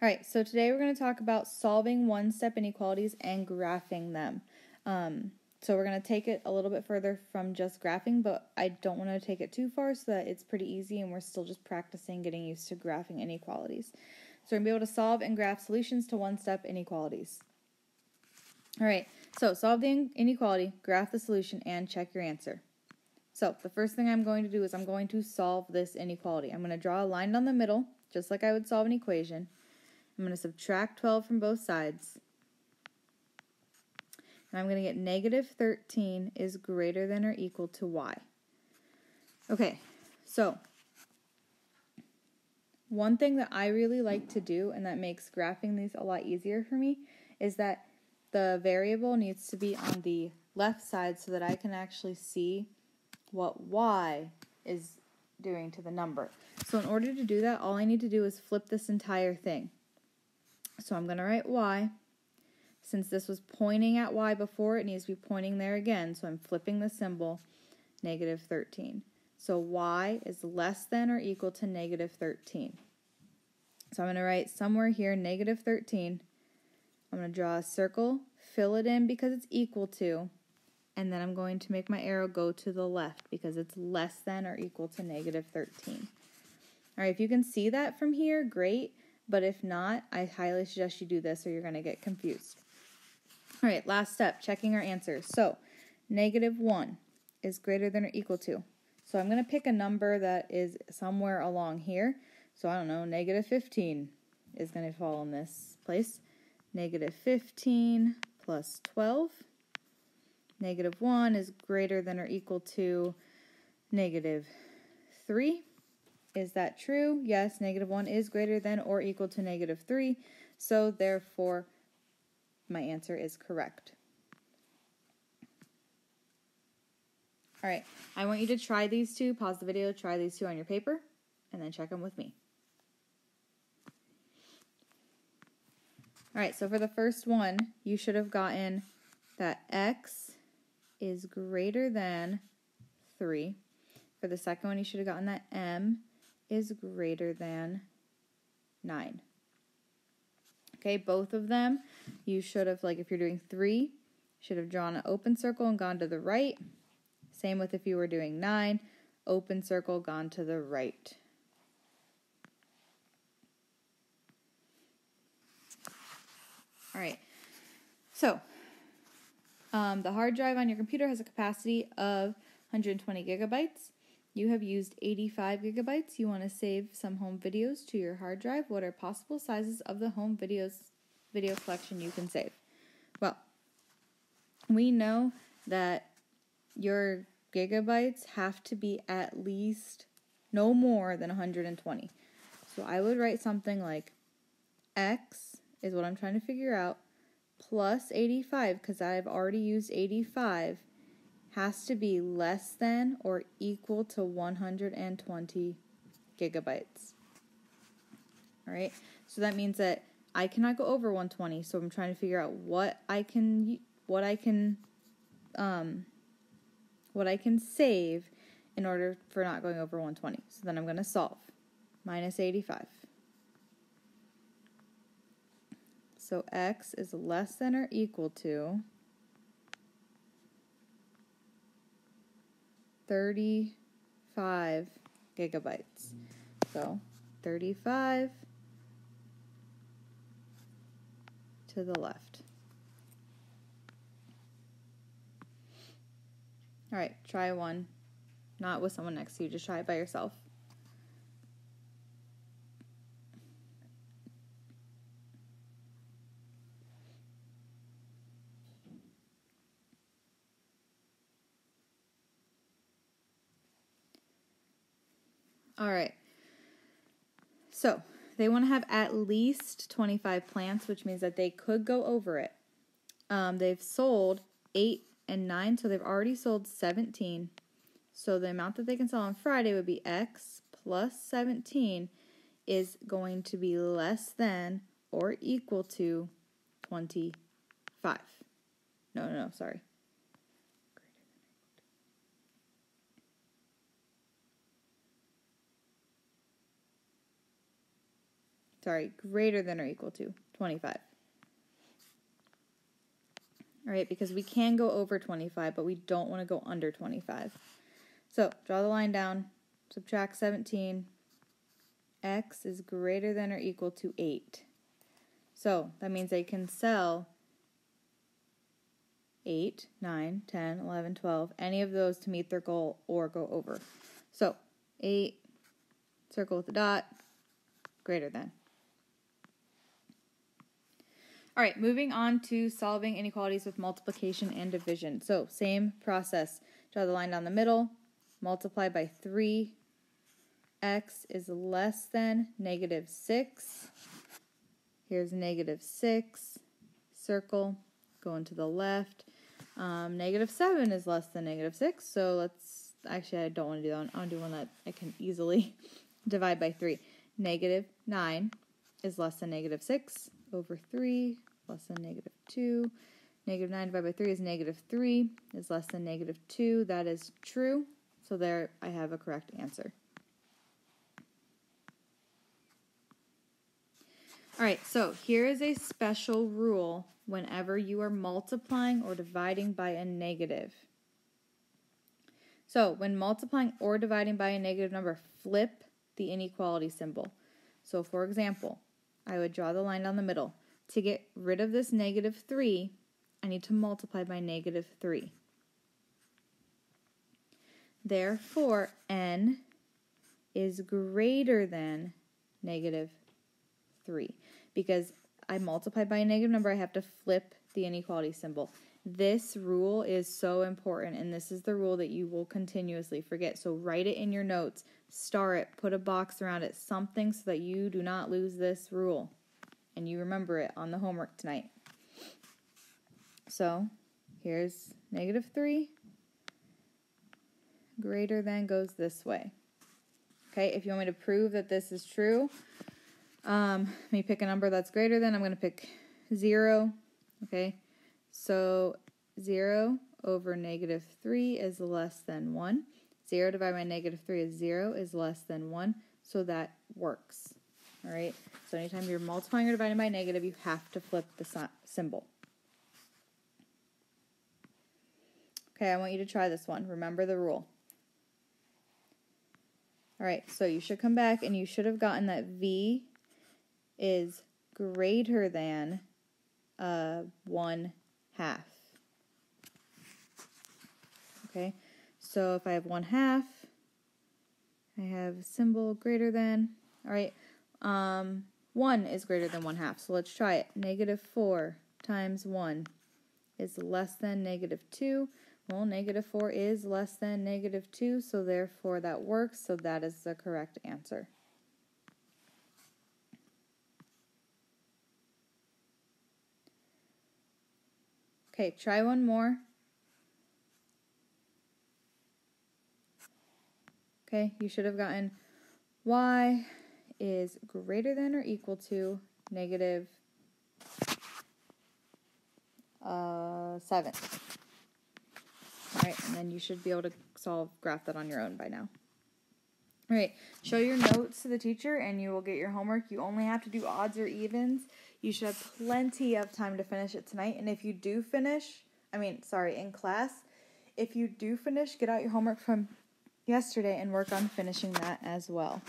All right, so today we're going to talk about solving one-step inequalities and graphing them. So we're going to take it a little bit further from just graphing, but I don't want to take it too far so that it's pretty easy and we're still just practicing getting used to graphing inequalities. So we're going to be able to solve and graph solutions to one-step inequalities. All right, so solve the inequality, graph the solution, and check your answer. So the first thing I'm going to do is I'm going to solve this inequality. I'm going to draw a line down the middle, just like I would solve an equation. I'm going to subtract 12 from both sides. And I'm going to get negative 13 is greater than or equal to y. Okay, so one thing that I really like to do, and that makes graphing these a lot easier for me, is that the variable needs to be on the left side so that I can actually see what y is doing to the number. So in order to do that, all I need to do is flip this entire thing. So I'm going to write y. Since this was pointing at y before, it needs to be pointing there again. So I'm flipping the symbol, negative 13. So y is less than or equal to negative 13. So I'm going to write somewhere here, negative 13. I'm going to draw a circle, fill it in because it's equal to, and then I'm going to make my arrow go to the left because it's less than or equal to negative 13. All right, if you can see that from here, great. But if not, I highly suggest you do this or you're going to get confused. All right, last step, checking our answers. So, negative 1 is greater than or equal to. So I'm going to pick a number that is somewhere along here. So I don't know, negative 15 is going to fall in this place. Negative 15 plus 12. Negative 1 is greater than or equal to negative 3. Is that true? Yes, negative 1 is greater than or equal to negative 3. So therefore, my answer is correct. All right, I want you to try these two. Pause the video, try these two on your paper, and then check them with me. All right, so for the first one, you should have gotten that x is greater than 3. For the second one, you should have gotten that m is greater than 9. Okay, both of them, you should have, like if you're doing 3, should have drawn an open circle and gone to the right. Same with if you were doing 9, open circle, gone to the right. All right, so the hard drive on your computer has a capacity of 120 gigabytes. You have used 85 gigabytes. You want to save some home videos to your hard drive. What are possible sizes of the home video collection you can save? Well, we know that your gigabytes have to be at least no more than 120. So I would write something like x is what I'm trying to figure out plus 85 because I've already used 85 has to be less than or equal to 120 gigabytes. All right, so that means that I cannot go over 120. So I'm trying to figure out what I can save in order for not going over 120. So then I'm going to solve minus 85. So x is less than or equal to 35 gigabytes. So 35 to the left. All right, try one. Not with someone next to you, just try it by yourself. All right, so they want to have at least 25 plants, which means that they could go over it. They've sold 8 and 9, so they've already sold 17. So the amount that they can sell on Friday would be x plus 17 is going to be less than or equal to 25. No, sorry. greater than or equal to 25. All right, because we can go over 25, but we don't want to go under 25. So draw the line down, subtract 17. X is greater than or equal to 8. So that means they can sell 8, 9, 10, 11, 12, any of those to meet their goal or go over. So 8, circle with a dot, greater than. All right, moving on to solving inequalities with multiplication and division. So same process. Draw the line down the middle, multiply by 3. X is less than negative 6. Here's negative 6. Circle, going to the left. Negative 7 is less than negative 6. So let's, actually I don't want to do that one. I want to do one that I can easily divide by 3. Negative 9 is less than negative 6 over 3, less than negative 2. Negative 9 divided by 3 is negative 3, is less than negative 2. That is true. So there I have a correct answer. All right, so here is a special rule whenever you are multiplying or dividing by a negative. So when multiplying or dividing by a negative number, flip the inequality symbol. So for example, I would draw the line down the middle. To get rid of this negative 3, I need to multiply by negative 3. Therefore, n is greater than negative 3. Because I multiply by a negative number, I have to flip the inequality symbol. This rule is so important, and this is the rule that you will continuously forget. So write it in your notes, star it, put a box around it, something so that you do not lose this rule. And you remember it on the homework tonight. So here's negative 3. Greater than goes this way. Okay, if you want me to prove that this is true, let me pick a number that's greater than. I'm going to pick 0. Okay, so 0 over negative 3 is less than 1. 0 divided by negative 3 is 0, is less than 1. So that works. All right, so anytime you're multiplying or dividing by a negative, you have to flip the symbol. Okay, I want you to try this one. Remember the rule. All right, so you should come back and you should have gotten that V is greater than 1/2. Okay, so if I have 1/2, I have symbol greater than. All right, 1 is greater than 1/2. So let's try it. Negative 4 times 1 is less than negative 2. Well, negative 4 is less than negative 2, so therefore that works. So that is the correct answer. Okay, try one more. Okay, you should have gotten y is greater than or equal to negative 7. All right, and then you should be able to graph that on your own by now. All right, show your notes to the teacher and you will get your homework. You only have to do odds or evens. You should have plenty of time to finish it tonight. And if you do finish, in class, if you do finish, get out your homework from yesterday and work on finishing that as well.